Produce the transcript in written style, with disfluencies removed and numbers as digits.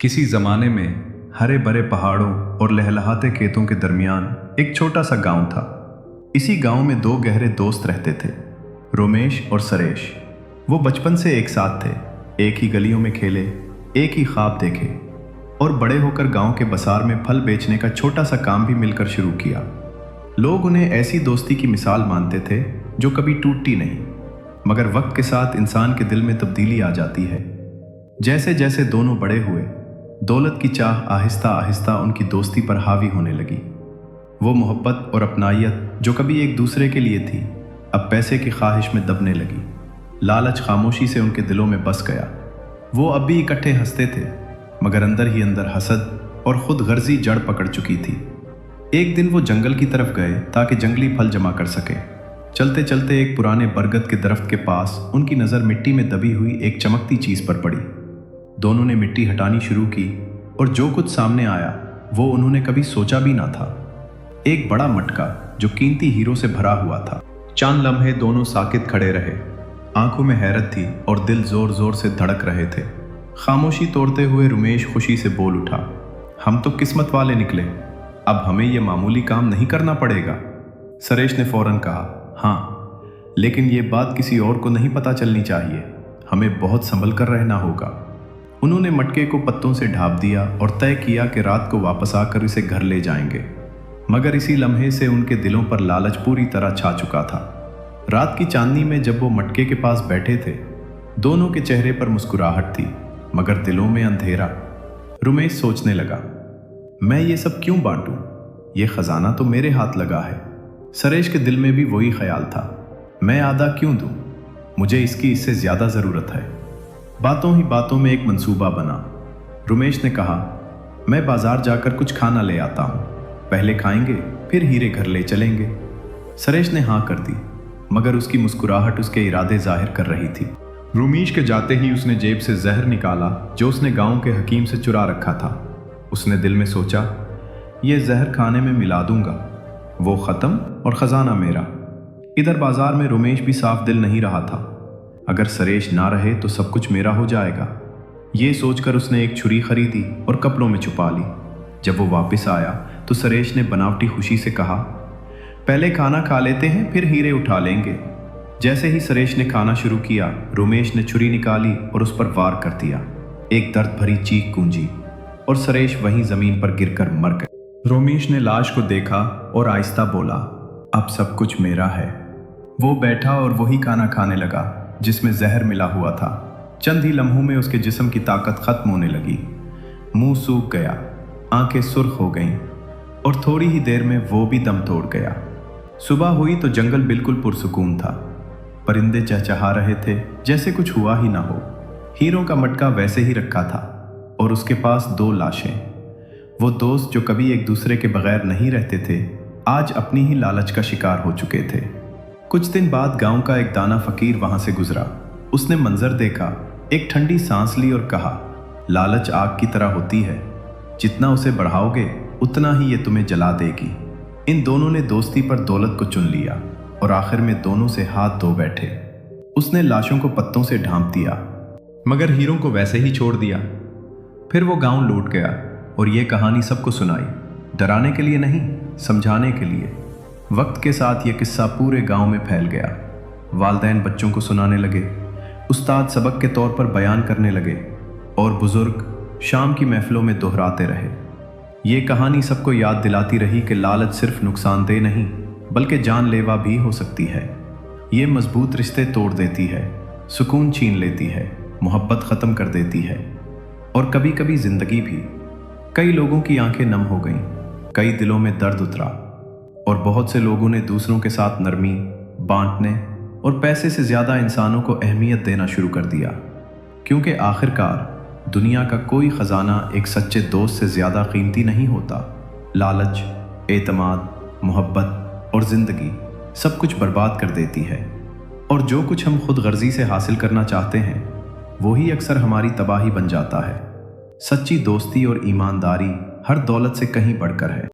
किसी ज़माने में हरे भरे पहाड़ों और लहलहाते खेतों के दरमियान एक छोटा सा गांव था। इसी गांव में दो गहरे दोस्त रहते थे, रोमेश और सरेश। वो बचपन से एक साथ थे, एक ही गलियों में खेले, एक ही ख्वाब देखे और बड़े होकर गांव के बाजार में फल बेचने का छोटा सा काम भी मिलकर शुरू किया। लोग उन्हें ऐसी दोस्ती की मिसाल मानते थे जो कभी टूटती नहीं, मगर वक्त के साथ इंसान के दिल में तब्दीली आ जाती है। जैसे जैसे दोनों बड़े हुए, दौलत की चाह आहिस्ता आहिस्ता उनकी दोस्ती पर हावी होने लगी। वो मोहब्बत और अपनायत जो कभी एक दूसरे के लिए थी, अब पैसे की ख्वाहिश में दबने लगी। लालच खामोशी से उनके दिलों में बस गया। वो अब भी इकट्ठे हंसते थे, मगर अंदर ही अंदर हसद और खुद गर्जी जड़ पकड़ चुकी थी। एक दिन वो जंगल की तरफ गए ताकि जंगली फल जमा कर सके। चलते चलते एक पुराने बरगद के दरख्त के पास उनकी नज़र मिट्टी में दबी हुई एक चमकती चीज़ पर पड़ी। दोनों ने मिट्टी हटानी शुरू की और जो कुछ सामने आया वो उन्होंने कभी सोचा भी ना था। एक बड़ा मटका जो कीमती हीरो से भरा हुआ था। चंद लम्हे दोनों साकित खड़े रहे, आंखों में हैरत थी और दिल जोर जोर से धड़क रहे थे। खामोशी तोड़ते हुए रुमेश खुशी से बोल उठा, हम तो किस्मत वाले निकले, अब हमें यह मामूली काम नहीं करना पड़ेगा। सरेश ने फौरन कहा, हाँ, लेकिन ये बात किसी और को नहीं पता चलनी चाहिए, हमें बहुत संभल कर रहना होगा। उन्होंने मटके को पत्तों से ढाँप दिया और तय किया कि रात को वापस आकर इसे घर ले जाएंगे। मगर इसी लम्हे से उनके दिलों पर लालच पूरी तरह छा चुका था। रात की चांदनी में जब वो मटके के पास बैठे थे, दोनों के चेहरे पर मुस्कुराहट थी, मगर दिलों में अंधेरा। रुमेश सोचने लगा, मैं ये सब क्यों बांटूं? ये खजाना तो मेरे हाथ लगा है। सरेश के दिल में भी वही ख्याल था, मैं आधा क्यों दूं? मुझे इसकी इससे ज्यादा जरूरत है। बातों ही बातों में एक मंसूबा बना। रुमेश ने कहा, मैं बाजार जाकर कुछ खाना ले आता हूँ, पहले खाएंगे फिर हीरे घर ले चलेंगे। सरेश ने हाँ कर दी, मगर उसकी मुस्कुराहट उसके इरादे जाहिर कर रही थी। रुमेश के जाते ही उसने जेब से जहर निकाला जो उसने गांव के हकीम से चुरा रखा था। उसने दिल में सोचा, ये जहर खाने में मिला दूंगा, वो ख़त्म और ख़जाना मेरा। इधर बाजार में रुमेश भी साफ दिल नहीं रहा था, अगर सरेश ना रहे तो सब कुछ मेरा हो जाएगा। ये सोचकर उसने एक छुरी खरीदी और कपड़ों में छुपा ली। जब वो वापस आया तो सरेश ने बनावटी खुशी से कहा, पहले खाना खा लेते हैं फिर हीरे उठा लेंगे। जैसे ही सरेश ने खाना शुरू किया, रुमेश ने छुरी निकाली और उस पर वार कर दिया। एक दर्द भरी चीख गूंजी और सरेश वहीं जमीन पर गिरकर मर गया। रुमेश ने लाश को देखा और आहिस्ता बोला, अब सब कुछ मेरा है। वो बैठा और वही खाना खाने लगा जिसमें जहर मिला हुआ था। चंद ही लम्हों में उसके जिस्म की ताकत खत्म होने लगी। मुंह सूख गया, आंखें सुर्ख हो गईं और थोड़ी ही देर में वो भी दम तोड़ गया। सुबह हुई तो जंगल बिल्कुल पुरसुकून था। परिंदे चहचहा रहे थे जैसे कुछ हुआ ही ना हो। हीरों का मटका वैसे ही रखा था और उसके पास दो लाशें। वो दोस्त जो कभी एक दूसरे के बगैर नहीं रहते थे, आज अपनी ही लालच का शिकार हो चुके थे। कुछ दिन बाद गांव का एक दाना फकीर वहां से गुजरा। उसने मंजर देखा, एक ठंडी सांस ली और कहा, लालच आग की तरह होती है, जितना उसे बढ़ाओगे उतना ही ये तुम्हें जला देगी। इन दोनों ने दोस्ती पर दौलत को चुन लिया और आखिर में दोनों से हाथ धो बैठे। उसने लाशों को पत्तों से ढांप दिया, मगर हीरों को वैसे ही छोड़ दिया। फिर वो गांव लौट गया और ये कहानी सबको सुनाई, डराने के लिए नहीं, समझाने के लिए। वक्त के साथ ये किस्सा पूरे गांव में फैल गया। वालिदैन बच्चों को सुनाने लगे, उस्ताद सबक के तौर पर बयान करने लगे और बुजुर्ग शाम की महफिलों में दोहराते रहे। ये कहानी सबको याद दिलाती रही कि लालच सिर्फ नुकसानदेह नहीं बल्कि जानलेवा भी हो सकती है। ये मजबूत रिश्ते तोड़ देती है, सुकून छीन लेती है, मोहब्बत ख़त्म कर देती है और कभी कभी ज़िंदगी भी। कई लोगों की आंखें नम हो गईं, कई दिलों में दर्द उतरा और बहुत से लोगों ने दूसरों के साथ नरमी, बांटने और पैसे से ज़्यादा इंसानों को अहमियत देना शुरू कर दिया। क्योंकि आखिरकार दुनिया का कोई ख़जाना एक सच्चे दोस्त से ज़्यादा कीमती नहीं होता। लालच, एतमाद, मोहब्बत और ज़िंदगी सब कुछ बर्बाद कर देती है और जो कुछ हम खुद गर्जी से हासिल करना चाहते हैं वही अक्सर हमारी तबाही बन जाता है। सच्ची दोस्ती और ईमानदारी हर दौलत से कहीं बढ़कर है।